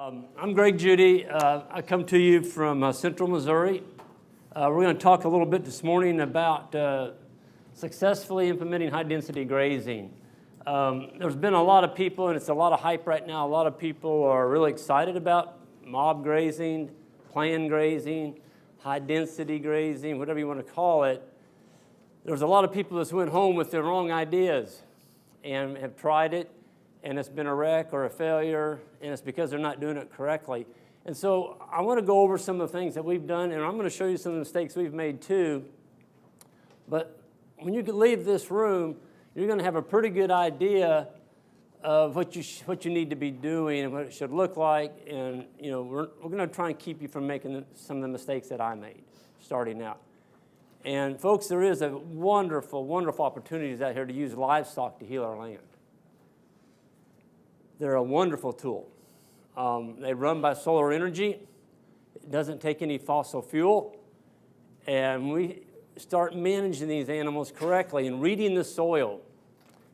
I'm Greg Judy. I come to you from Central Missouri. We're going to talk a little bit this morning about successfully implementing high-density grazing. There's been a lot of people, and it's a lot of hype right now. A lot of people are really excited about mob grazing, planned grazing, high-density grazing, whatever you want to call it. There's a lot of people that went home with their wrong ideas and have tried it, and it's been a wreck or a failure, and it's because they're not doing it correctly. And so I want to go over some of the things that we've done, and I'm going to show you some of the mistakes we've made too. But when you leave this room, you're going to have a pretty good idea of what you need to be doing and what it should look like. And we're going to try and keep you from making some of the mistakes that I made starting out. And folks, there is a wonderful, wonderful opportunities out here to use livestock to heal our land. They're a wonderful tool. They run by solar energy. It doesn't take any fossil fuel. And we start managing these animals correctly and reading the soil,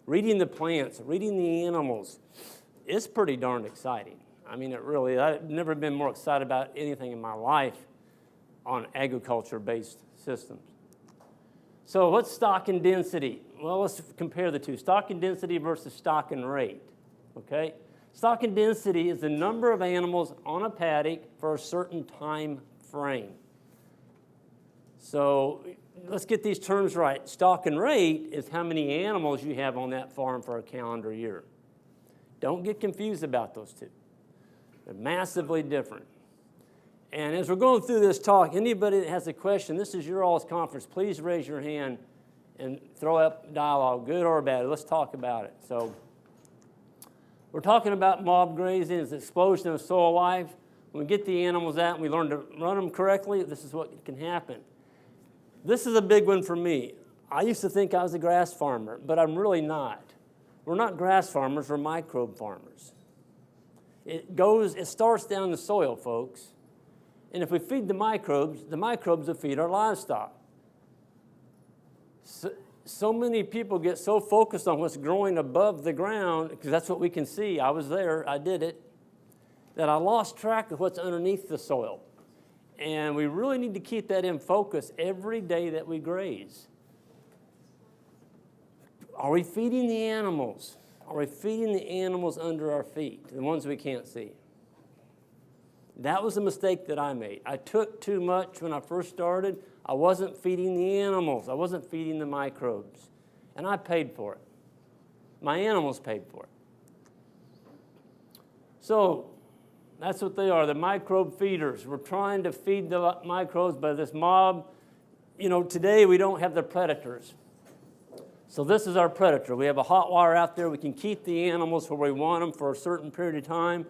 reading the plants, reading the animals. It's pretty darn exciting. I mean, I've never been more excited about anything in my life on agriculture-based systems. So what's stock and density? Well, let's compare the two. Stock and density versus stock and rate. Okay? Stock and density is the number of animals on a paddock for a certain time frame. So let's get these terms right. Stock and rate is how many animals you have on that farm for a calendar year. Don't get confused about those two. They're massively different. And as we're going through this talk, anybody that has a question, this is your all's conference. Please raise your hand and throw up dialogue, good or bad. Let's talk about it. So we're talking about mob grazing. It's an explosion of soil life. When we get the animals out and we learn to run them correctly, this is what can happen. This is a big one for me. I used to think I was a grass farmer, but I'm really not. We're not grass farmers, we're microbe farmers. It starts down the soil, folks. And if we feed the microbes will feed our livestock. So many people get so focused on what's growing above the ground, because that's what we can see. I was there, I did it, that I lost track of what's underneath the soil. And we really need to keep that in focus every day that we graze. Are we feeding the animals? Are we feeding the animals under our feet, the ones we can't see? That was a mistake that I made. I took too much when I first started. I wasn't feeding the animals. I wasn't feeding the microbes. And I paid for it. My animals paid for it. So that's what they are, the microbe feeders. We're trying to feed the microbes by this mob. Today we don't have the predators. So this is our predator. We have a hot wire out there. We can keep the animals where we want them for a certain period of time.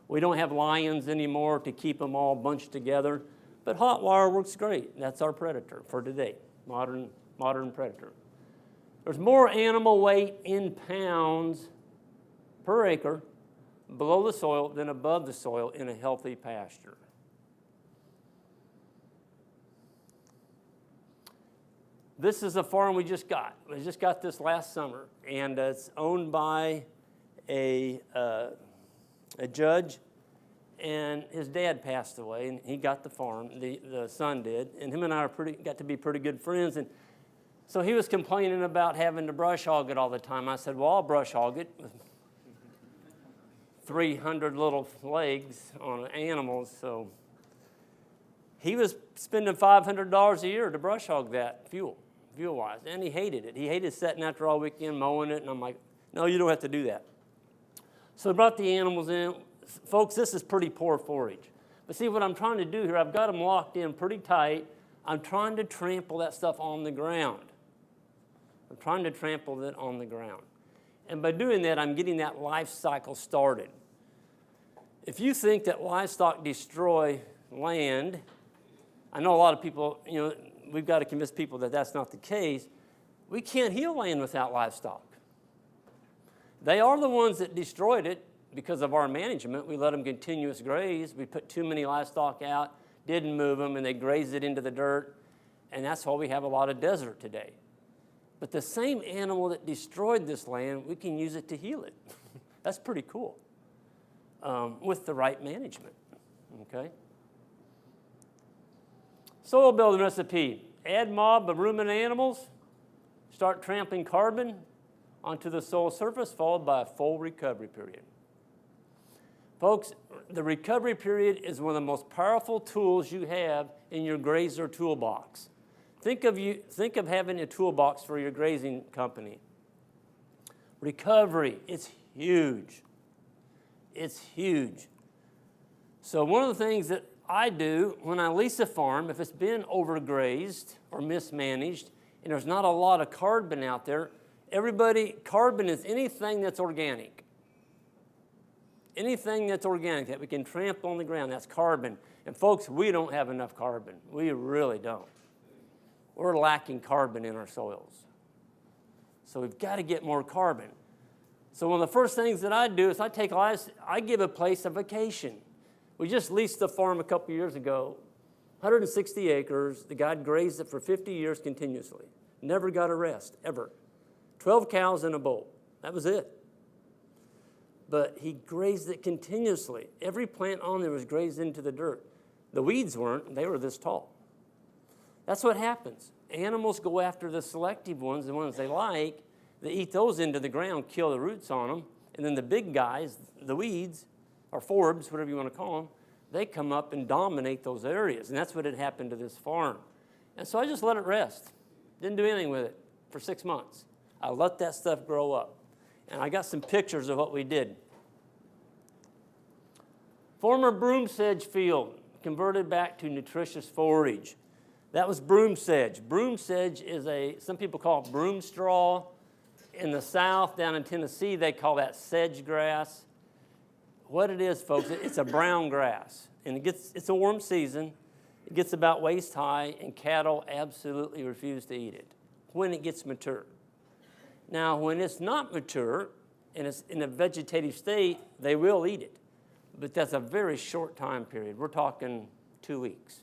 We don't have lions anymore to keep them all bunched together. But hot wire works great. That's our predator for today, modern predator. There's more animal weight in pounds per acre below the soil than above the soil in a healthy pasture. This is a farm we just got. We just got this last summer, and it's owned by a judge, and his dad passed away, and he got the farm, the son did, and him and I got to be pretty good friends, and so he was complaining about having to brush hog it all the time. I said, well, I'll brush hog it with 300 little legs on animals, so he was spending $500 a year to brush hog that fuel-wise, and he hated it. He hated sitting out there all weekend mowing it, and I'm like, no, you don't have to do that. So we brought the animals in. Folks, this is pretty poor forage. But see, what I'm trying to do here, I've got them locked in pretty tight. I'm trying to trample that stuff on the ground. I'm trying to trample it on the ground. And by doing that, I'm getting that life cycle started. If you think that livestock destroy land, I know a lot of people, we've got to convince people that that's not the case. We can't heal land without livestock. They are the ones that destroyed it because of our management. We let them continuous graze. We put too many livestock out, didn't move them, and they grazed it into the dirt. And that's why we have a lot of desert today. But the same animal that destroyed this land, we can use it to heal it. That's pretty cool. with the right management, okay? Soil building recipe. Add mob of ruminant animals. Start trampling carbon onto the soil surface, followed by a full recovery period. Folks, the recovery period is one of the most powerful tools you have in your grazer toolbox. Think of having a toolbox for your grazing company. Recovery, it's huge. It's huge. So one of the things that I do when I lease a farm, if it's been overgrazed or mismanaged, and there's not a lot of carbon out there, carbon is anything that's organic. Anything that's organic that we can trample on the ground, that's carbon. And folks, we don't have enough carbon. We really don't. We're lacking carbon in our soils. So we've got to get more carbon. So one of the first things that I do is I give a place a vacation. We just leased the farm a couple years ago, 160 acres. The guy grazed it for 50 years continuously. Never got a rest, ever. 12 cows in a bowl. That was it. But he grazed it continuously. Every plant on there was grazed into the dirt. The weeds weren't, they were this tall. That's what happens. Animals go after the selective ones, the ones they like. They eat those into the ground, kill the roots on them. And then the big guys, the weeds, or forbs, whatever you want to call them, they come up and dominate those areas. And that's what had happened to this farm. And so I just let it rest. Didn't do anything with it for 6 months. I let that stuff grow up. And I got some pictures of what we did. Former broom sedge field converted back to nutritious forage. That was broom sedge. Broom sedge is some people call it broom straw. In the South, down in Tennessee, they call that sedge grass. What it is, folks, it's a brown grass. And it's a warm season. It gets about waist high, and cattle absolutely refuse to eat it when it gets mature. Now, when it's not mature and it's in a vegetative state, they will eat it. But that's a very short time period. We're talking 2 weeks.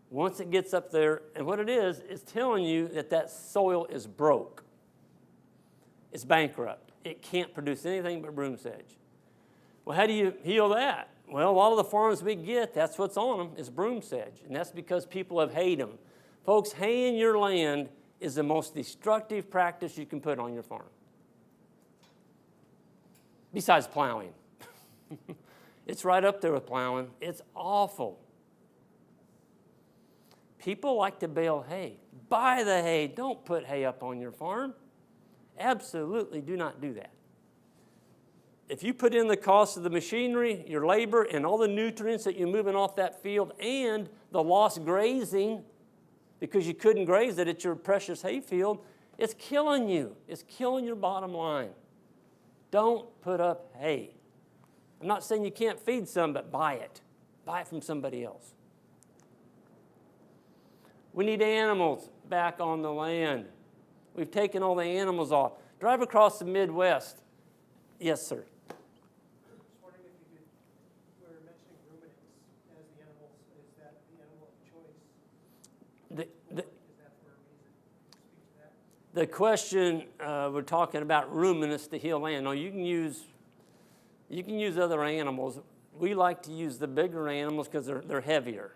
Once it gets up there, and what it is telling you that soil is broke. It's bankrupt. It can't produce anything but broom sedge. Well, how do you heal that? Well, a lot of the farms we get, that's what's on them, is broom sedge. And that's because people have hayed them. Folks, haying your land is the most destructive practice you can put on your farm. Besides plowing. It's right up there with plowing. It's awful. People like to bale hay. Buy the hay. Don't put hay up on your farm. Absolutely do not do that. If you put in the cost of the machinery, your labor, and all the nutrients that you're moving off that field, and the lost grazing, because you couldn't graze it at your precious hay field, it's killing you. It's killing your bottom line. Don't put up hay. I'm not saying you can't feed some, but buy it. Buy it from somebody else. We need animals back on the land. We've taken all the animals off. Drive across the Midwest. Yes, sir. Just wondering if you were mentioning ruminants as the animals. Is that the animal of choice? Is that for a reason? Speak to that. The question, we're talking about ruminants to heal land. No, you can use other animals. We like to use the bigger animals because they're heavier.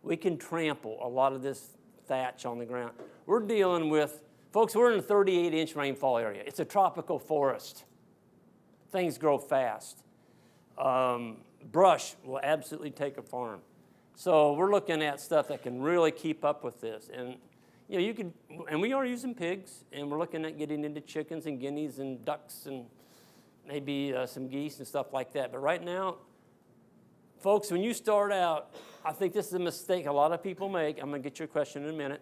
We can trample a lot of this thatch on the ground. We're dealing with, folks, we're in a 38-inch rainfall area. It's a tropical forest. Things grow fast. Brush will absolutely take a farm. So we're looking at stuff that can really keep up with this. And and we are using pigs, and we're looking at getting into chickens and guineas and ducks and maybe some geese and stuff like that. But right now, folks, when you start out, I think this is a mistake a lot of people make. I'm going to get your question in a minute.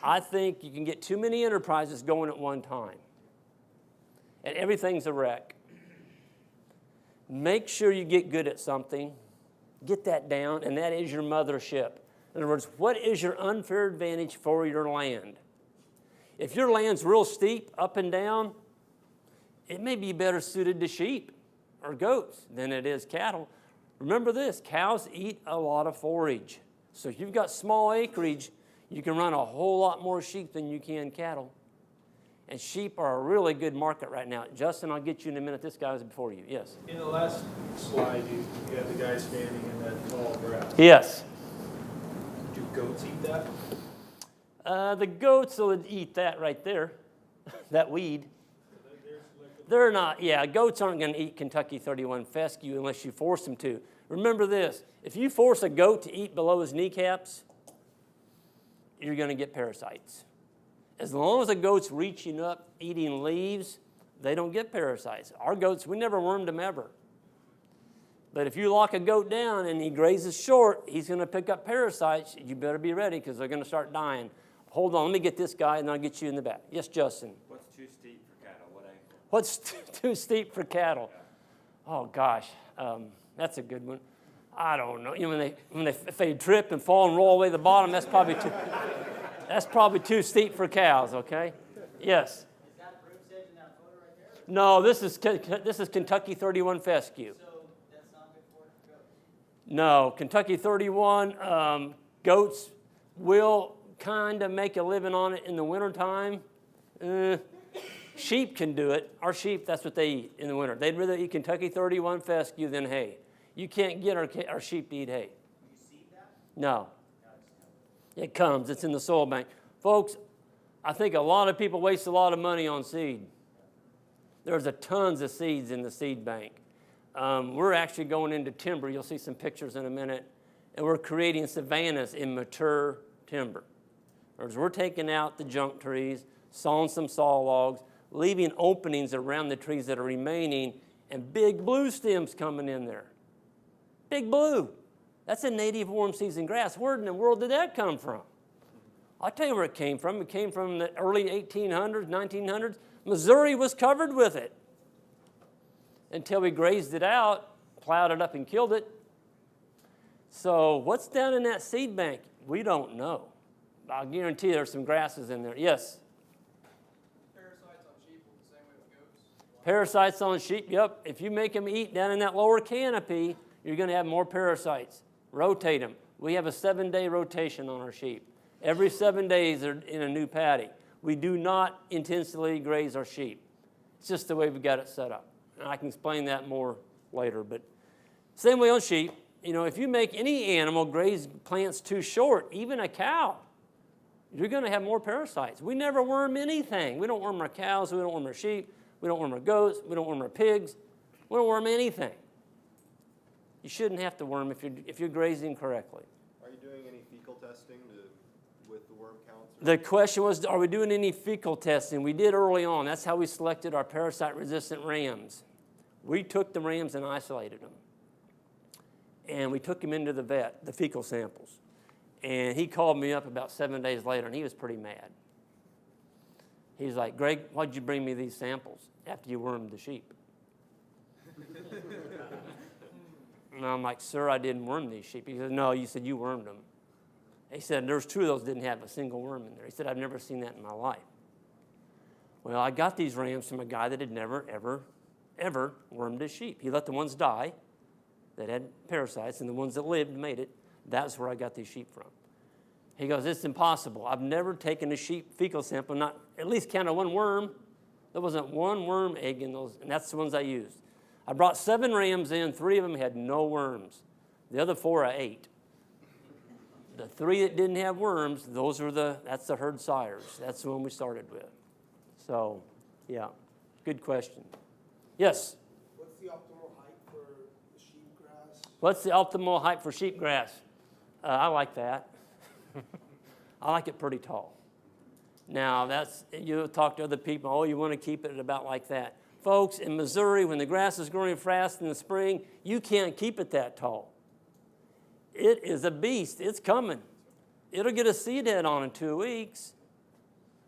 I think you can get too many enterprises going at one time, and everything's a wreck. Make sure you get good at something. Get that down, and that is your mothership. In other words, what is your unfair advantage for your land? If your land's real steep, up and down, it may be better suited to sheep or goats than it is cattle. Remember this, cows eat a lot of forage. So if you've got small acreage, you can run a whole lot more sheep than you can cattle. And sheep are a really good market right now. Justin, I'll get you in a minute. This guy was before you. Yes. In the last slide, you had the guy standing in that tall grass. Yes. Do goats eat that? The goats will eat that right there, that weed. They're not, yeah, goats aren't going to eat Kentucky 31 fescue unless you force them to. Remember this, if you force a goat to eat below his kneecaps, you're going to get parasites. As long as a goat's reaching up, eating leaves, they don't get parasites. Our goats, we never wormed them ever. But if you lock a goat down and he grazes short, he's going to pick up parasites. You better be ready because they're going to start dying. Hold on, let me get this guy and I'll get you in the back. Yes, Justin. What's too steep for cattle? What angle? What's too steep for cattle? Oh gosh, that's a good one. I don't know. You know, if they trip and fall and roll away the bottom, that's probably too steep for cows. Okay. Yes. Is that broom sedge in that photo right there? No, this is Kentucky 31 fescue. So that's not good for goats? No, Kentucky 31 goats will kind of make a living on it in the wintertime. Sheep can do it. Our sheep, that's what they eat in the winter. They'd rather eat Kentucky 31 fescue than hay. You can't get our sheep to eat hay. You seed that? No. It comes. It's in the soil bank. Folks, I think a lot of people waste a lot of money on seed. There's a tons of seeds in the seed bank. We're actually going into timber. You'll see some pictures in a minute. And we're creating savannas in mature timber. Whereas we're taking out the junk trees, sawing some saw logs, leaving openings around the trees that are remaining, and big blue stems coming in there. Big blue. That's a native warm season grass. Where in the world did that come from? I'll tell you where it came from. It came from the early 1800s, 1900s. Missouri was covered with it until we grazed it out, plowed it up, and killed it. So what's down in that seed bank? We don't know. I'll guarantee there's some grasses in there. Yes? Parasites on sheep the same way with goats? Parasites on sheep, yep. If you make them eat down in that lower canopy, you're going to have more parasites. Rotate them. We have a 7-day rotation on our sheep. Every 7 days they're in a new paddock. We do not intentionally graze our sheep. It's just the way we got it set up. And I can explain that more later. But same way on sheep. You know, if you make any animal graze plants too short, even a cow, you're going to have more parasites. We never worm anything. We don't worm our cows. We don't worm our sheep. We don't worm our goats. We don't worm our pigs. We don't worm anything. You shouldn't have to worm if you're grazing correctly. Are you doing any fecal testing with the worm counts? The question was, are we doing any fecal testing? We did early on. That's how we selected our parasite-resistant rams. We took the rams and isolated them. And we took them into the vet, the fecal samples. And he called me up about 7 days later, and he was pretty mad. He was like, Greg, why'd you bring me these samples after you wormed the sheep? And I'm like, sir, I didn't worm these sheep. He said, no, you said you wormed them. He said, there's two of those didn't have a single worm in there. He said, I've never seen that in my life. Well, I got these rams from a guy that had never, ever wormed a sheep. He let the ones die that had parasites, and the ones that lived made it. That's where I got these sheep from. He goes, it's impossible. I've never taken a sheep fecal sample, not at least counted one worm. There wasn't one worm egg in those, and that's the ones I used. I brought 7 rams in. 3 of them had no worms. The other 4 I ate. The 3 that didn't have worms, that's the herd sires. That's the one we started with. So, yeah, good question. Yes? What's the optimal height for the sheep grass? What's the optimal height for sheep grass? I like that. I like it pretty tall. Now, you'll talk to other people, oh, you want to keep it at about like that. Folks, in Missouri, when the grass is growing fast in the spring, you can't keep it that tall. It is a beast. It's coming. It'll get a seed head on in 2 weeks.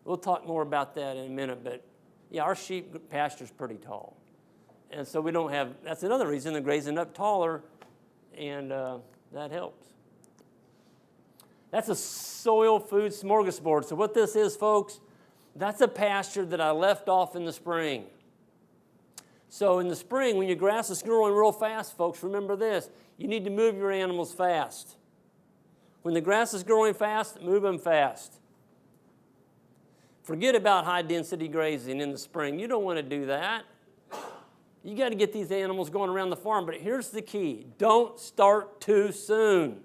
We'll talk more about that in a minute, but yeah, our sheep pasture's pretty tall. And so we don't have, that's another reason they're grazing up taller, and that helps. That's a soil food smorgasbord. So what this is, folks, that's a pasture that I left off in the spring. So in the spring, when your grass is growing real fast, folks, remember this. You need to move your animals fast. When the grass is growing fast, move them fast. Forget about high-density grazing in the spring. You don't want to do that. You got to get these animals going around the farm, but here's the key. Don't start too soon.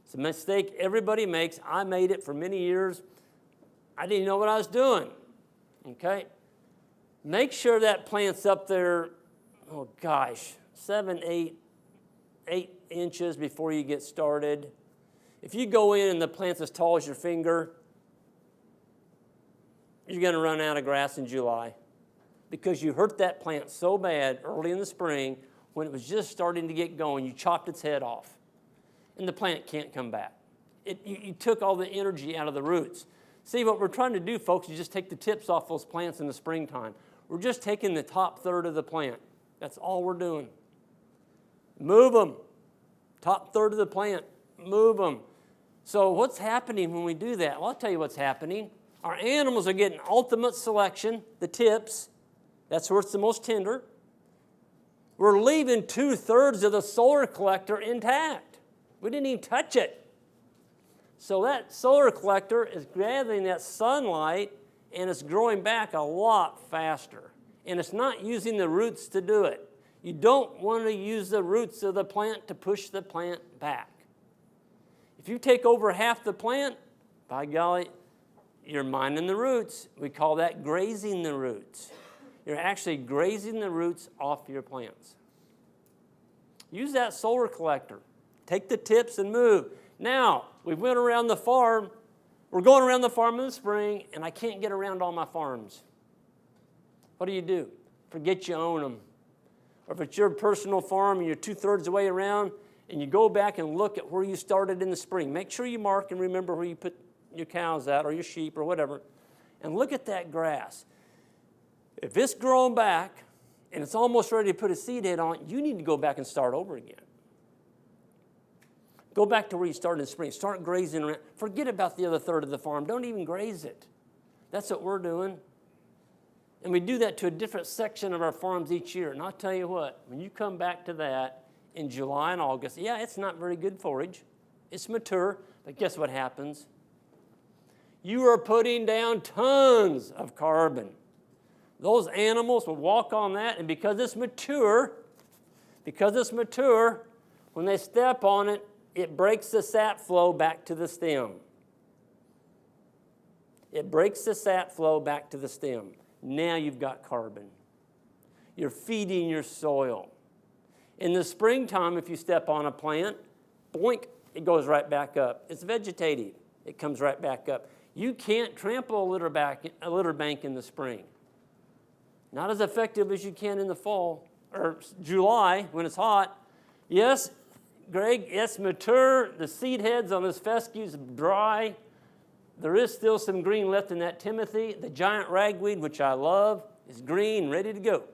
It's a mistake everybody makes. I made it for many years. I didn't know what I was doing, okay? Make sure that plant's up there, 7, 8 inches before you get started. If you go in and the plant's as tall as your finger, you're going to run out of grass in July because you hurt that plant so bad early in the spring when it was just starting to get going. You chopped its head off, and the plant can't come back. You took all the energy out of the roots. See, what we're trying to do, folks, is just take the tips off those plants in the springtime. We're just taking the top third of the plant. That's all we're doing. Move them. Top third of the plant, move them. So what's happening when we do that? Well, I'll tell you what's happening. Our animals are getting ultimate selection, the tips. That's where it's the most tender. We're leaving 2/3 of the solar collector intact. We didn't even touch it. So that solar collector is gathering that sunlight and it's growing back a lot faster. And it's not using the roots to do it. You don't want to use the roots of the plant to push the plant back. If you take over half the plant, by golly, you're mining the roots. We call that grazing the roots. You're actually grazing the roots off your plants. Use that solar collector. Take the tips and move. Now, we went around the farm. We're going around the farm in the spring, and I can't get around all my farms. What do? Forget you own them. Or if it's your personal farm and you're 2/3 of the way around, and you go back and look at where you started in the spring. Make sure you mark and remember where you put your cows at or your sheep or whatever. And look at that grass. If it's grown back and it's almost ready to put a seed head on, you need to go back and start over again. Go back to where you started in the spring. Start grazing around. Forget about the other third of the farm. Don't even graze it. That's what we're doing. And we do that to a different section of our farms each year. And I'll tell you what, when you come back to that in July and August, yeah, it's not very good forage. It's mature, but guess what happens? You are putting down tons of carbon. Those animals will walk on that, and because it's mature, when they step on it, it breaks the sap flow back to the stem. It breaks the sap flow back to the stem. Now you've got carbon. You're feeding your soil. In the springtime, if you step on a plant, boink, it goes right back up. It's vegetative. It comes right back up. You can't trample a litter bank in the spring. Not as effective as you can in the fall or July when it's hot. Yes, Greg, it's mature. The seed heads on this fescue is dry. There is still some green left in that Timothy. The giant ragweed, which I love, is green, ready to go.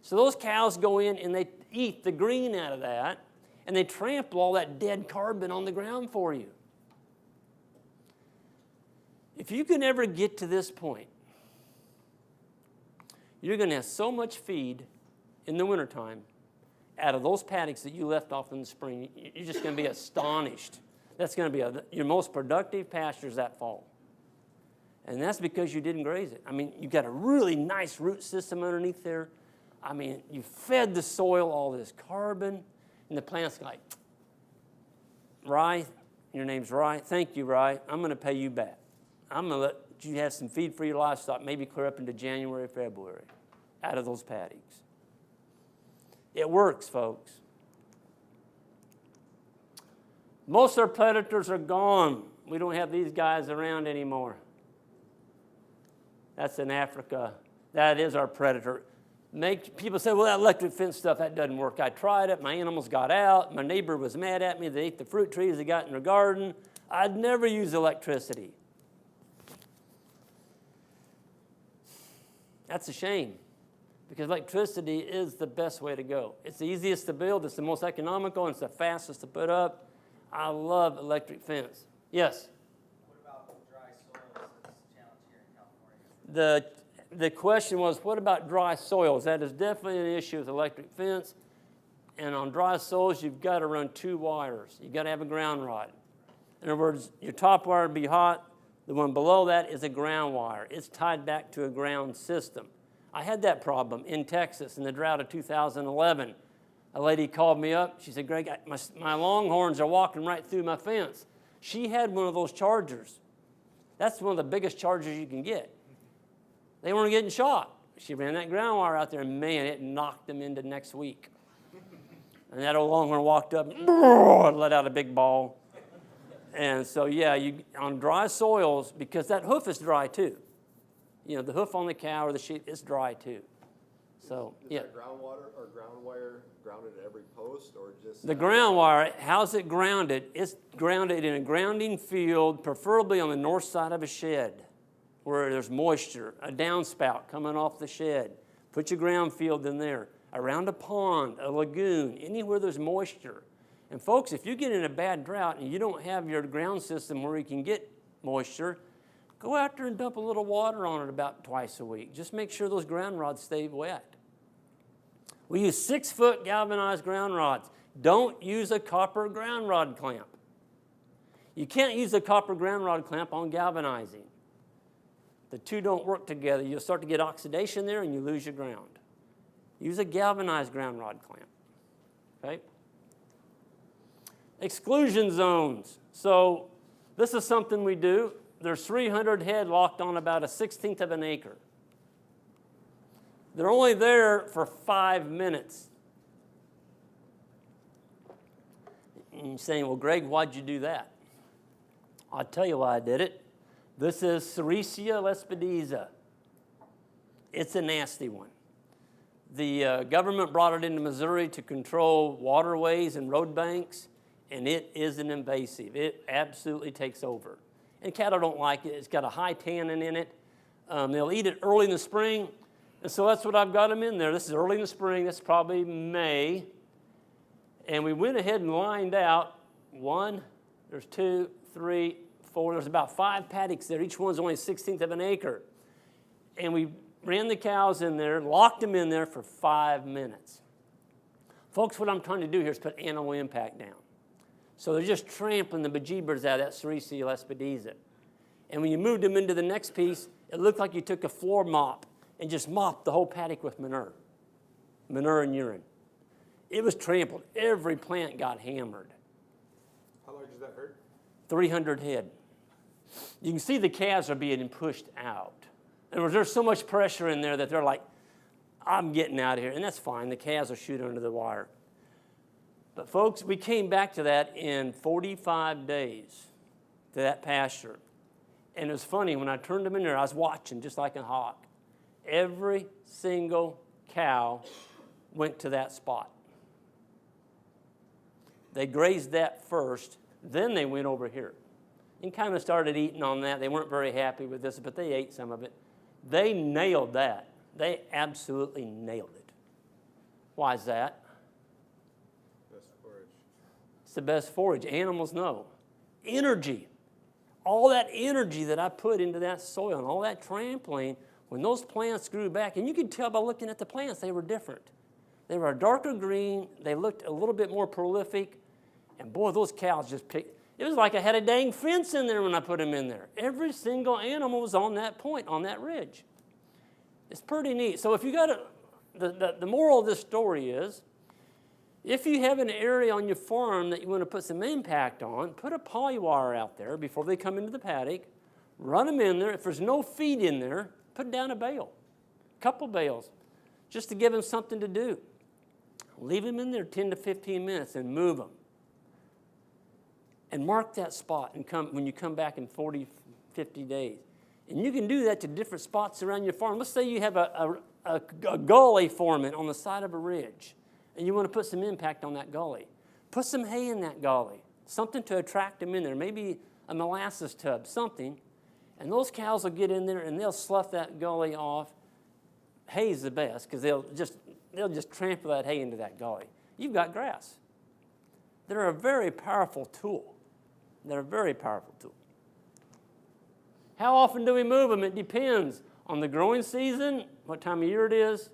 So those cows go in and they eat the green out of that, and they trample all that dead carbon on the ground for you. If you can ever get to this point, you're going to have so much feed in the wintertime out of those paddocks that you left off in the spring. You're just going to be astonished. That's going to be your most productive pastures that fall. And that's because you didn't graze it. I mean, you've got a really nice root system underneath there. I mean, you fed the soil all this carbon, and the plant's like, Rye, your name's Rye. Thank you, Rye. I'm going to pay you back. I'm going to let you have some feed for your livestock, maybe clear up into January, February, out of those paddocks. It works, folks. Most of our predators are gone. We don't have these guys around anymore. That's in Africa. That is our predator. People say, well, that electric fence stuff, that doesn't work. I tried it. My animals got out. My neighbor was mad at me. They ate the fruit trees they got in their garden. I'd never use electricity. That's a shame, because electricity is the best way to go. It's the easiest to build. It's the most economical, and it's the fastest to put up. I love electric fence. Yes? What about dry soils? That's a challenge here in California. The question was, what about dry soils? That is definitely an issue with electric fence. And on dry soils, you've got to run 2 wires. You've got to have a ground rod. In other words, your top wire would be hot, The one below that is a ground wire. It's tied back to a ground system. I had that problem in Texas in the drought of 2011. A lady called me up. She said, Greg, my longhorns are walking right through my fence. She had one of those chargers. That's one of the biggest chargers you can get. They weren't getting shot. She ran that ground wire out there, and man, it knocked them into next week. And that old longhorn walked up and let out a big ball. And so, yeah, on dry soils, because that hoof is dry too. You know, the hoof on the cow or the sheep is dry too. So, Is yeah. that groundwater or ground wire grounded at every post or just? The ground wire, how's it grounded? It's grounded in a grounding field, preferably on the north side of a shed where there's moisture, a downspout coming off the shed. Put your ground field in there. Around a pond, a lagoon, anywhere there's moisture. And folks, if you get in a bad drought and you don't have your ground system where you can get moisture, go out there and dump a little water on it about twice a week. Just make sure those ground rods stay wet. We use 6-foot galvanized ground rods. Don't use a copper ground rod clamp. You can't use a copper ground rod clamp on galvanizing. The two don't work together. You'll start to get oxidation there and you lose your ground. Use a galvanized ground rod clamp. Okay? Exclusion zones. So this is something we do. There's 300 head locked on about 1/16 of an acre. They're only there for 5 minutes. And you're saying, well, Greg, why'd you do that? I'll tell you why I did it. This is Sericea lespedeza. It's a nasty one. The government brought it into Missouri to control waterways and road banks, and it is an invasive. It absolutely takes over. And cattle don't like it. It's got a high tannin in it. They'll eat it early in the spring, and so that's what I've got them in there. This is early in the spring. That's probably May. And we went ahead and lined out 1, there's 2, 3, 4. There's about 5 paddocks there. Each one's only 1/16 of an acre. And we ran the cows in there, locked them in there for 5 minutes. Folks, what I'm trying to do here is put animal impact down. So they're just trampling the bejeebers out of that Sericea lespedeza. And when you moved them into the next piece, it looked like you took a floor mop and just mopped the whole paddock with manure and urine. It was trampled. Every plant got hammered. How large does that hurt? 300 head. You can see the calves are being pushed out. In other words, there's so much pressure in there that they're like, I'm getting out of here. And that's fine. The calves will shoot under the wire. But folks, we came back to that in 45 days, to that pasture. And it was funny, when I turned them in there, I was watching just like a hawk. Every single cow went to that spot. They grazed that first, then they went over here and kind of started eating on that. They weren't very happy with this, but they ate some of it. They nailed that. They absolutely nailed it. Why is that? Best forage. It's the best forage. Animals know. Energy. All that energy that I put into that soil and all that trampling, when those plants grew back, and you could tell by looking at the plants, they were different. They were a darker green. They looked a little bit more prolific. And boy, those cows just picked. It was like I had a dang fence in there when I put them in there. Every single animal was on that point, on that ridge. It's pretty neat. So if you got the moral of this story is, if you have an area on your farm that you want to put some impact on, put a poly wire out there before they come into the paddock, run them in there. If there's no feed in there, put down a bale, a couple bales, just to give them something to do. Leave them in there 10 to 15 minutes and move them. And mark that spot and when you come back in 40, 50 days. And you can do that to different spots around your farm. Let's say you have a gully forming on the side of a ridge, and you want to put some impact on that gully. Put some hay in that gully, something to attract them in there, maybe a molasses tub, something. And those cows will get in there and they'll slough that gully off. Hay's the best because they'll just trample that hay into that gully. You've got grass. They're a very powerful tool. They're a very powerful tool. How often do we move them? It depends on the growing season, what time of year it is,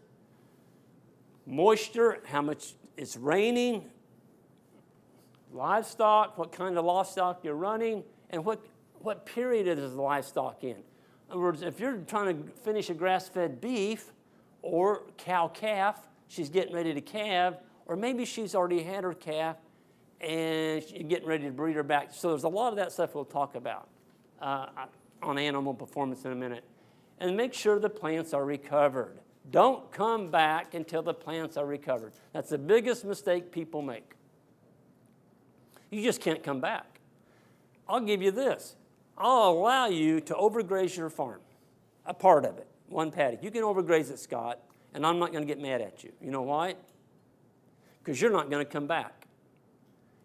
moisture, how much it's raining, livestock, what kind of livestock you're running, and what What period is the livestock in? In other words, if you're trying to finish a grass-fed beef or cow-calf, she's getting ready to calve, or maybe she's already had her calf and you're getting ready to breed her back. So there's a lot of that stuff we'll talk about on animal performance in a minute. And make sure the plants are recovered. Don't come back until the plants are recovered. That's the biggest mistake people make. You just can't come back. I'll give you this. I'll allow you to overgraze your farm, a part of it, one paddock. You can overgraze it, Scott, and I'm not going to get mad at you. You know why? Because you're not going to come back.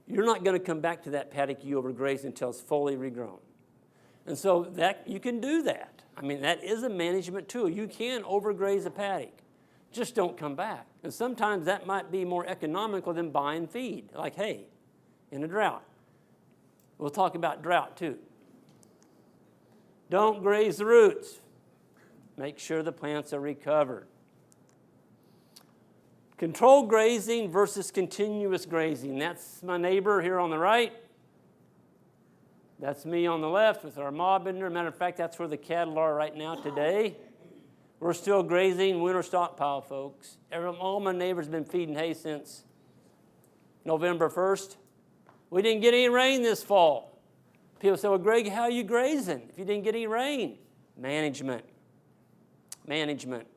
You're not going to come back to that paddock you overgrazed until it's fully regrown. And so that you can do that. I mean, that is a management tool. You can overgraze a paddock. Just don't come back. And sometimes that might be more economical than buying feed, like hay in a drought. We'll talk about drought too. Don't graze the roots. Make sure the plants are recovered. Controlled grazing versus continuous grazing. That's my neighbor here on the right. That's me on the left with our mob in there. Matter of fact, that's where the cattle are right now today. We're still grazing winter stockpile, folks. All my neighbors have been feeding hay since November 1st. We didn't get any rain this fall. People say, well, Greg, how are you grazing if you didn't get any rain? Management. Management.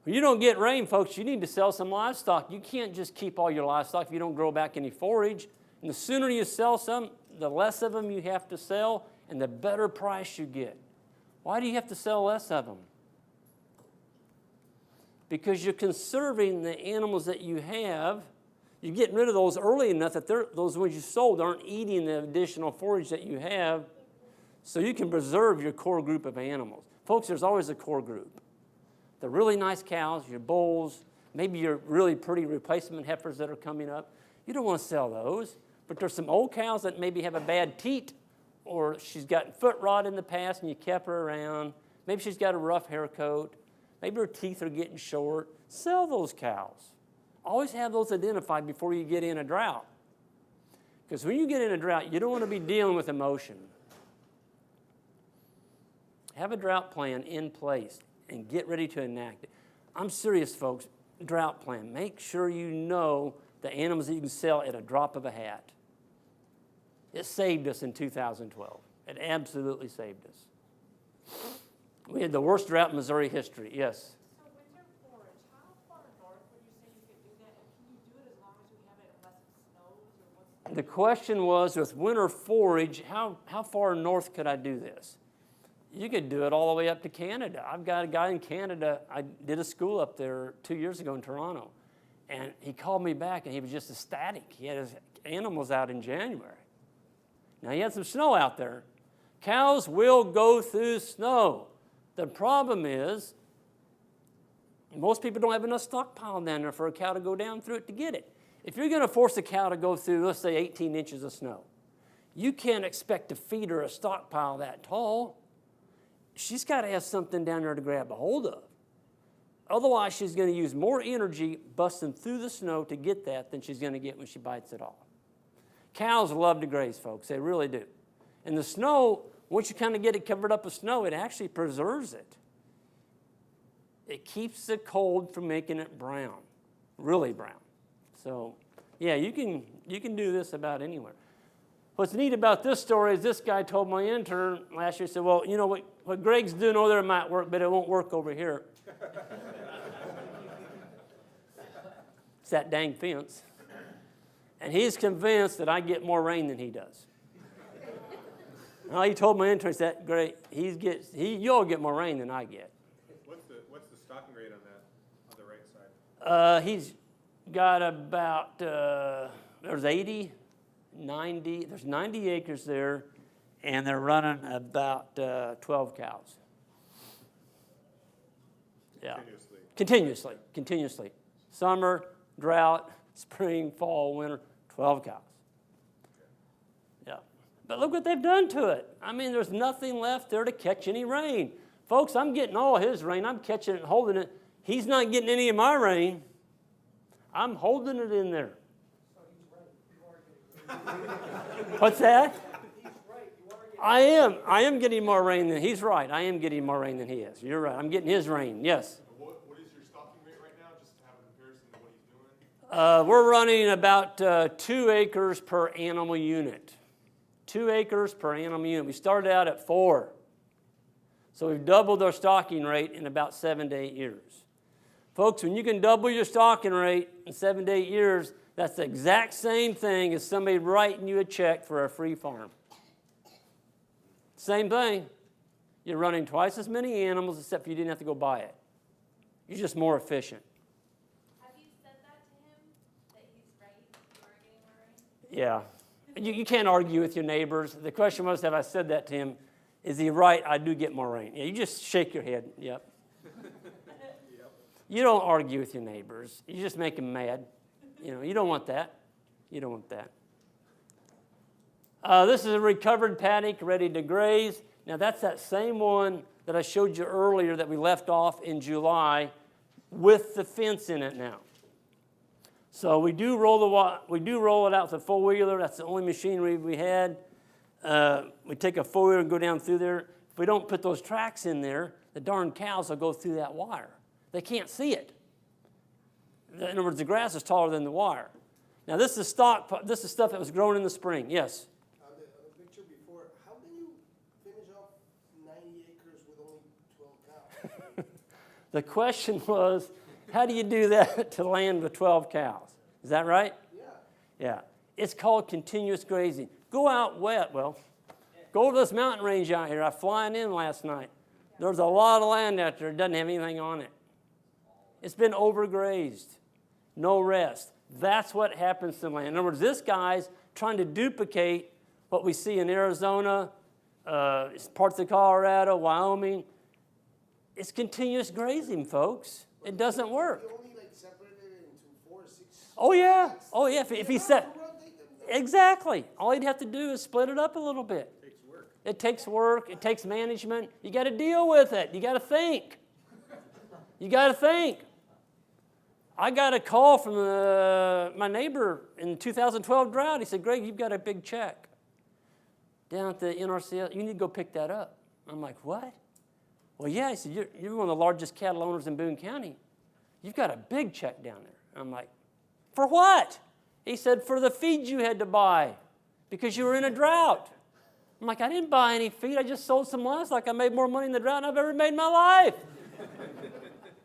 When you don't get rain, folks, you need to sell some livestock. You can't just keep all your livestock if you don't grow back any forage. And the sooner you sell some, the less of them you have to sell, and the better price you get. Why do you have to sell less of them? Because you're conserving the animals that you have. You're getting rid of those early enough that those ones you sold aren't eating the additional forage that you have, so you can preserve your core group of animals. Folks, there's always a core group. The really nice cows, your bulls, maybe your really pretty replacement heifers that are coming up. You don't want to sell those. But there's some old cows that maybe have a bad teat, or she's gotten foot rot in the past and you kept her around. Maybe she's got a rough hair coat. Maybe her teeth are getting short. Sell those cows. Always have those identified before you get in a drought. Because when you get in a drought, you don't want to be dealing with emotion. Have a drought plan in place and get ready to enact it. I'm serious, folks. Drought plan. Make sure you know the animals that you can sell at a drop of a hat. It saved us in 2012. It absolutely saved us. We had the worst drought in Missouri history. Yes? So winter forage, how far north would you say you could do that? And can you do it as long as we have it unless it snows? Or what's The question was, with winter forage, how far north could I do this? You could do it all the way up to Canada. I've got a guy in Canada. I did a school up there 2 years ago in Toronto. And he called me back, and he was just ecstatic. He had his animals out in January. Now, he had some snow out there. Cows will go through snow. The problem is most people don't have enough stockpile down there for a cow to go down through it to get it. If you're going to force a cow to go through, let's say, 18 inches of snow, you can't expect to feed her a stockpile that tall. She's got to have something down there to grab a hold of. Otherwise, she's going to use more energy busting through the snow to get that than she's going to get when she bites it off. Cows love to graze, folks. They really do. And the snow, once you kind of get it covered up with snow, it actually preserves it. It keeps the cold from making it brown, really brown. So, yeah, you can do this about anywhere. What's neat about this story is this guy told my intern last year, said, well, you know what Greg's doing over there might work, but it won't work over here. It's that dang fence. And he's convinced that I get more rain than he does. Well, he told my intern, that great. You'll get more rain than I get. What's the stocking rate on that, on the right side? He's got about, there's 80, 90, there's 90 acres there, and they're running about 12 cows. Yeah. Continuously. Summer, drought, spring, fall, winter, 12 cows. Yeah. But look what they've done to it. I mean, there's nothing left there to catch any rain. Folks, I'm getting all his rain. I'm catching it and holding it. He's not getting any of my rain. I'm holding it in there. So he's right. You are getting. What's that? He's right. You are I am getting more rain than he's right. I am getting more rain than he is. You're right. I'm getting his rain. Yes. What is your stocking rate right now, just to have a comparison to what he's doing? We're running about 2 acres per animal unit. 2 acres per animal unit. We started out at 4. So we've doubled our stocking rate in about 7 to 8 years. Folks, when you can double your stocking rate in 7 to 8 years, that's the exact same thing as somebody writing you a check for a free farm. Same thing. You're running twice as many animals, except you didn't have to go buy it. You're just more efficient. Have you said that to him, that he's right, you are getting more rain? Yeah. You can't argue with your neighbors. The question was, have I said that to him? Is he right? I do get more rain. Yeah, you just shake your head. Yep. You don't argue with your neighbors. You just make them mad. You don't want that. You don't want that. This is a recovered paddock ready to graze. Now that's that same one that I showed you earlier that we left off in July with the fence in it now. So we do roll it out with a four-wheeler. That's the only machinery we had. We take a four-wheeler and go down through there. If we don't put those tracks in there, the darn cows will go through that wire. They can't see it. In other words, the grass is taller than the wire. Now this is stock. This is stuff that was grown in the spring. Yes. On the picture before, how can you finish off 90 acres with only 12 cows? The question was, how do you do that to land with 12 cows? Is that right? Yeah. Yeah. It's called continuous grazing. Go out wet. Well, go to this mountain range out here. I flying in last night. There's a lot of land out there that doesn't have anything on it. It's been overgrazed. No rest. That's what happens to land. In other words, this guy's trying to duplicate what we see in Arizona, parts of Colorado, Wyoming. It's continuous grazing, folks. It doesn't work. You only separated it into 4 or 6. Oh yeah. Oh yeah. If he said exactly, all he'd have to do is split it up a little bit. It takes work. It takes management. You got to deal with it. You got to think. You got to think. I got a call from my neighbor in the 2012 drought. He said, Greg, you've got a big check down at the NRCL. You need to go pick that up. I'm like, what? Well, yeah. He said, you're one of the largest cattle owners in Boone County. You've got a big check down there. I'm like, for what? He said, for the feed you had to buy because you were in a drought. I'm like, I didn't buy any feed. I just sold some livestock. I made more money in the drought than I've ever made in my life.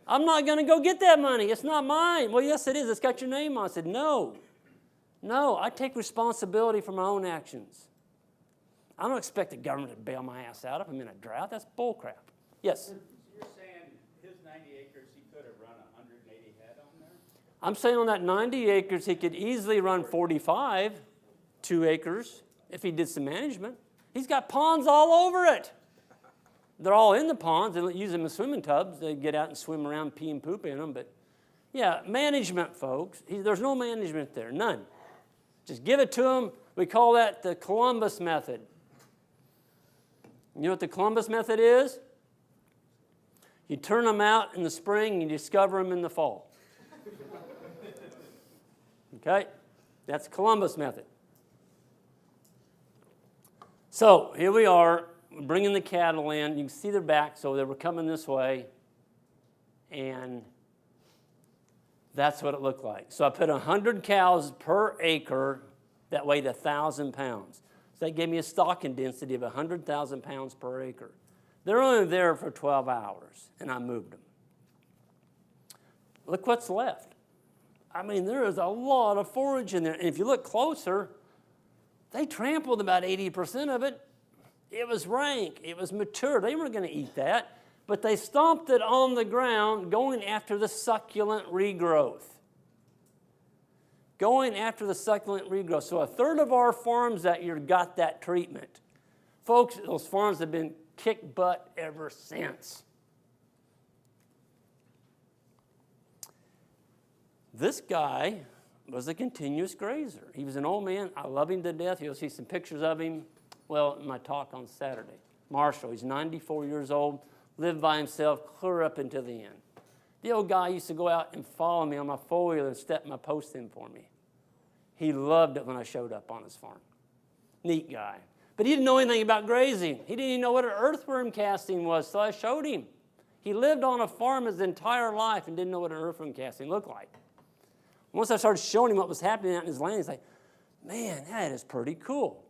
I'm not going to go get that money. It's not mine. Well, yes, it is. It's got your name on it. I said, no, I take responsibility for my own actions. I don't expect the government to bail my ass out if I'm in a drought. That's bull crap. Yes? You're saying his 90 acres, he could have run 180 head on there? I'm saying on that 90 acres, he could easily run 45, 2 acres, if he did some management. He's got ponds all over it. They're all in the ponds. They use them as swimming tubs. They get out and swim around, pee and poop in them. But, yeah, management, folks. There's no management there, none. Just give it to them. We call that the Columbus method. You know what the Columbus method is? You turn them out in the spring and you discover them in the fall. Okay? That's Columbus method. So here we are, bringing the cattle in. You can see their back, so they were coming this way. And that's what it looked like. So I put 100 cows per acre that weighed 1,000 pounds. So that gave me a stocking density of 100,000 pounds per acre. They're only there for 12 hours, and I moved them. Look what's left. I mean, there is a lot of forage in there. And if you look closer, they trampled about 80% of it. It was rank. It was mature. They weren't going to eat that. But they stomped it on the ground, going after the succulent regrowth. Going after the succulent regrowth. So a third of our farms that year got that treatment. Folks, those farms have been kicked butt ever since. This guy was a continuous grazer. He was an old man. I love him to death. You'll see some pictures of him, well, in my talk on Saturday. Marshall, he's 94 years old, lived by himself clear up until the end. The old guy used to go out and follow me on my four-wheeler and step my post in for me. He loved it when I showed up on his farm. Neat guy. But he didn't know anything about grazing. He didn't even know what an earthworm casting was, so I showed him. He lived on a farm his entire life and didn't know what an earthworm casting looked like. Once I started showing him what was happening out in his land, he's like, man, that is pretty cool.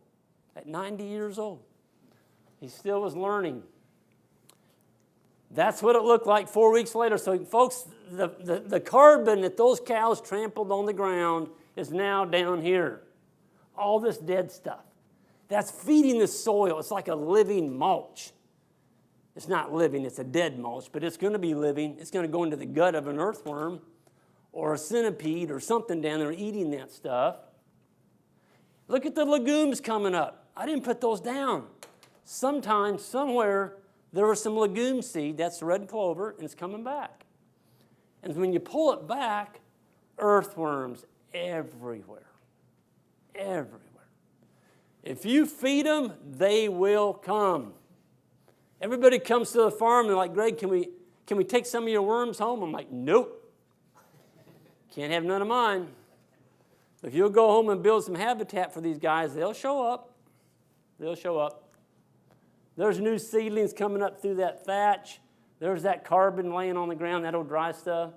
At 90 years old, he still was learning. That's what it looked like 4 weeks later. So, folks, the carbon that those cows trampled on the ground is now down here. All this dead stuff. That's feeding the soil. It's like a living mulch. It's not living, it's a dead mulch, but it's going to be living. It's going to go into the gut of an earthworm or a centipede or something down there eating that stuff. Look at the legumes coming up. I didn't put those down. Sometime, somewhere, there was some legume seed. That's red clover, and it's coming back. And when you pull it back, earthworms everywhere. Everywhere. If you feed them, they will come. Everybody comes to the farm and they're like, Greg, can we take some of your worms home? I'm like, nope. Can't have none of mine. If you'll go home and build some habitat for these guys, they'll show up. They'll show up. There's new seedlings coming up through that thatch. There's that carbon laying on the ground, that old dry stuff.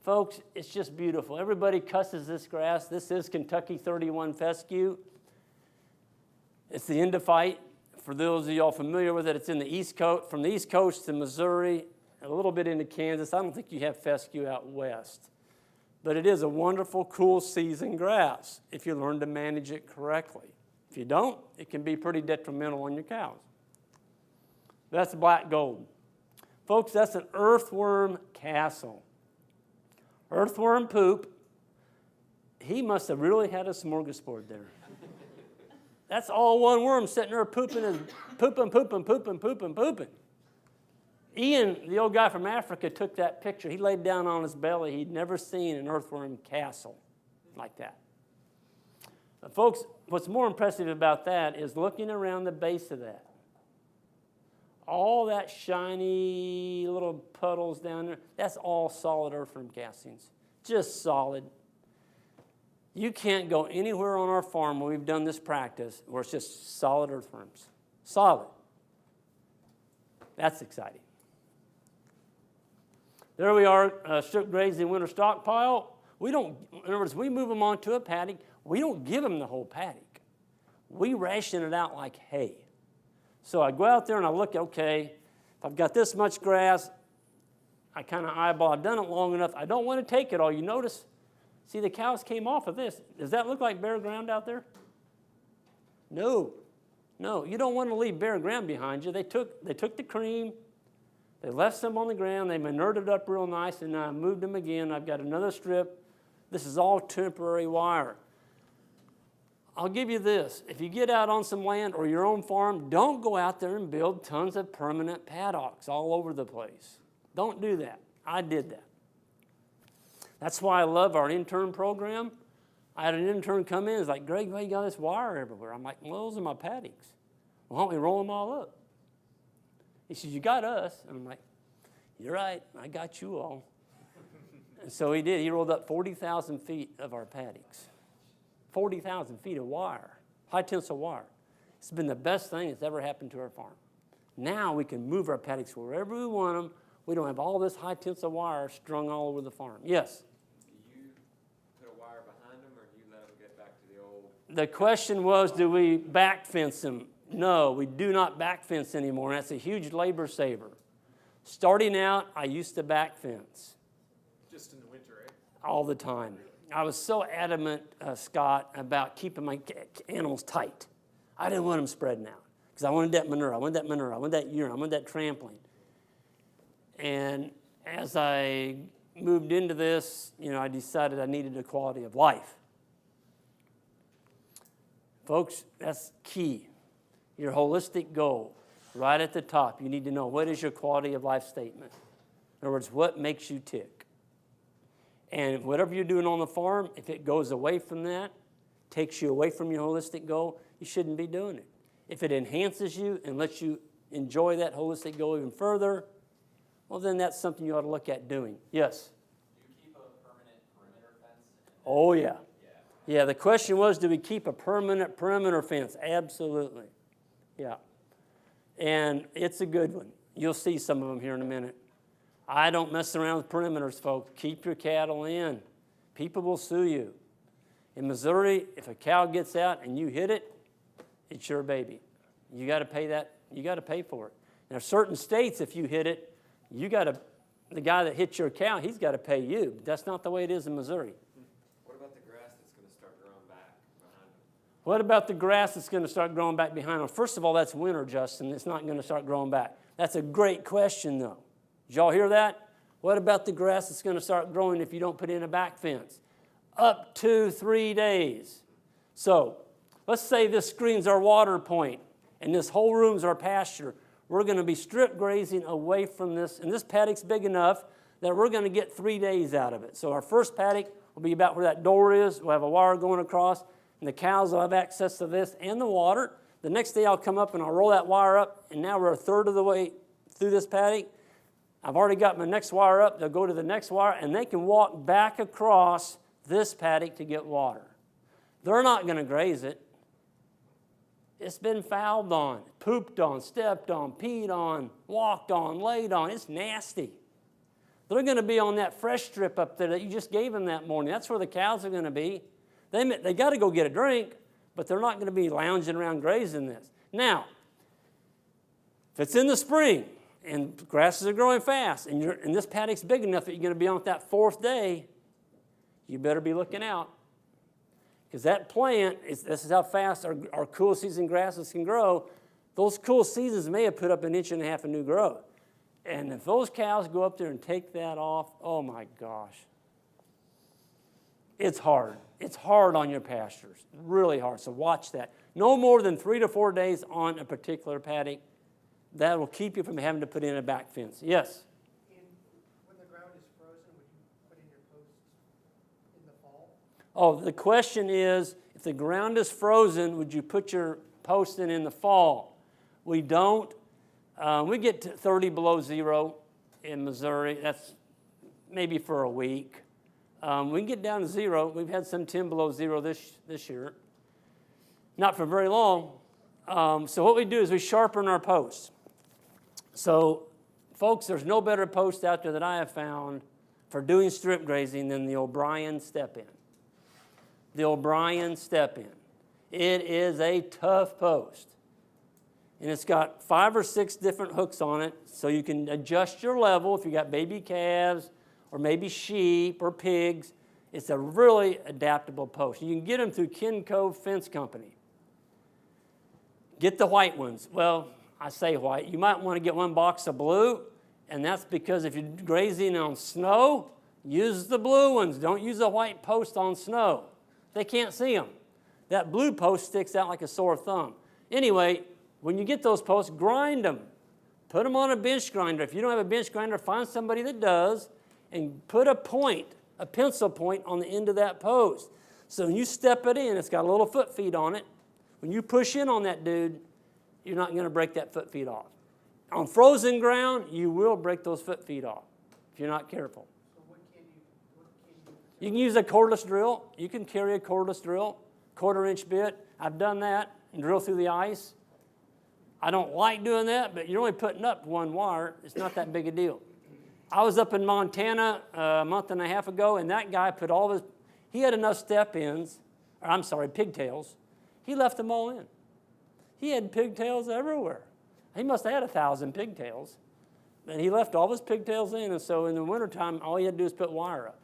Folks, it's just beautiful. Everybody cusses this grass. This is Kentucky 31 fescue. It's the endophyte. For those of y'all familiar with it, it's in the East Coast, from the East Coast to Missouri, a little bit into Kansas. I don't think you have fescue out west. But it is a wonderful, cool season grass if you learn to manage it correctly. If you don't, it can be pretty detrimental on your cows. That's black gold. Folks, that's an earthworm castle. Earthworm poop. He must have really had a smorgasbord there. That's all one worm sitting there pooping. Ian, the old guy from Africa, took that picture. He laid down on his belly. He'd never seen an earthworm castle like that. But folks, what's more impressive about that is looking around the base of that. All that shiny little puddles down there, that's all solid earthworm castings. Just solid. You can't go anywhere on our farm where we've done this practice where it's just solid earthworms. Solid. That's exciting. There we are, strip grazing winter stockpile. In other words, we move them onto a paddock. We don't give them the whole paddock. We ration it out like hay. So I go out there and I look, okay, if I've got this much grass, I kind of eyeball, I've done it long enough. I don't want to take it all. You notice, see, the cows came off of this. Does that look like bare ground out there? No. No, you don't want to leave bare ground behind you. They took the cream, they left some on the ground, they manured it up real nice, and I moved them again. I've got another strip. This is all temporary wire. I'll give you this. If you get out on some land or your own farm, don't go out there and build tons of permanent paddocks all over the place. Don't do that. I did that. That's why I love our intern program. I had an intern come in and was like, Greg, why you got this wire everywhere? I'm like, well, those are my paddocks. Well, why don't we roll them all up? He says, you got us. And I'm like, you're right. I got you all. And so he did. He rolled up 40,000 feet of our paddocks. 40,000 feet of wire, high tensile wire. It's been the best thing that's ever happened to our farm. Now we can move our paddocks wherever we want them. We don't have all this high tensile wire strung all over the farm. Yes? Do you put a wire behind them, or do you let them get back to the old? The question was, do we back fence them? No, we do not back fence anymore. That's a huge labor saver. Starting out, I used to back fence. Just in the winter, right? All the time. I was so adamant, Scott, about keeping my animals tight. I didn't want them spreading out because I wanted that manure, I wanted that urine, I wanted that trampling. And as I moved into this, I decided I needed a quality of life. Folks, that's key. Your holistic goal, right at the top, you need to know, what is your quality of life statement? In other words, what makes you tick? And whatever you're doing on the farm, if it goes away from that, takes you away from your holistic goal, you shouldn't be doing it. If it enhances you and lets you enjoy that holistic goal even further, well, then that's something you ought to look at doing. Yes? Do you keep a permanent perimeter fence? Oh, yeah. Yeah, the question was, do we keep a permanent perimeter fence? Absolutely. Yeah. And it's a good one. You'll see some of them here in a minute. I don't mess around with perimeters, folks. Keep your cattle in. People will sue you. In Missouri, if a cow gets out and you hit it, it's your baby. You got to pay that. You got to pay for it. Now, certain states, if you hit it, the guy that hit your cow, he's got to pay you. But that's not the way it is in Missouri. What about the grass that's going to start growing back behind them? What about the grass that's going to start growing back behind them? First of all, that's winter, Justin. It's not going to start growing back. That's a great question, though. Did y'all hear that? What about the grass that's going to start growing if you don't put in a back fence? Up to 3 days. So let's say this screen's our water point and this whole room's our pasture. We're going to be strip grazing away from this, and this paddock's big enough that we're going to get 3 days out of it. So our first paddock will be about where that door is. We'll have a wire going across, and the cows will have access to this and the water. The next day I'll come up and I'll roll that wire up, and now we're a third of the way through this paddock. I've already got my next wire up. They'll go to the next wire, and they can walk back across this paddock to get water. They're not going to graze it. It's been fouled on, pooped on, stepped on, peed on, walked on, laid on. It's nasty. They're going to be on that fresh strip up there that you just gave them that morning. That's where the cows are going to be. They got to go get a drink, but they're not going to be lounging around grazing this. Now, if it's in the spring and grasses are growing fast and this paddock's big enough that you're going to be on it that 4th day, you better be looking out. Because that plant, this is how fast our cool season grasses can grow. Those cool seasons may have put up 1.5 inches of new growth. And if those cows go up there and take that off, oh my gosh. It's hard. It's hard on your pastures, really hard. So watch that. No more than 3 to 4 days on a particular paddock. That will keep you from having to put in a back fence. Yes? When the ground is frozen, would you put in your posts in the fall? Oh, the question is, if the ground is frozen, would you put your post in the fall? We don't. We get to 30 below zero in Missouri. That's maybe for a week. We can get down to 0. We've had some 10 below 0 this year. Not for very long. So what we do is we sharpen our posts. So, folks, there's no better post out there that I have found for doing strip grazing than the O'Brien step-in. The O'Brien step-in. It is a tough post. And it's got 5 or 6 different hooks on it, so you can adjust your level if you got baby calves or maybe sheep or pigs. It's a really adaptable post. You can get them through Ken Cove Fence Company. Get the white ones. Well, I say white. You might want to get 1 box of blue, and that's because if you're grazing on snow, use the blue ones. Don't use a white post on snow. They can't see them. That blue post sticks out like a sore thumb. Anyway, when you get those posts, grind them. Put them on a bench grinder. If you don't have a bench grinder, find somebody that does, and put a point, a pencil point on the end of that post. So when you step it in, it's got a little foot feed on it. When you push in on that dude, you're not going to break that foot feed off. On frozen ground, you will break those foot feed off if you're not careful. So what can you You can use a cordless drill. You can carry a cordless drill, 1/4-inch bit. I've done that and drill through the ice. I don't like doing that, but you're only putting up 1 wire. It's not that big a deal. I was up in Montana a month and a half ago, and that guy put he had enough pigtails. He left them all in. He had pigtails everywhere. He must have had 1,000 pigtails. And he left all his pigtails in, and so in the wintertime, all he had to do is put wire up.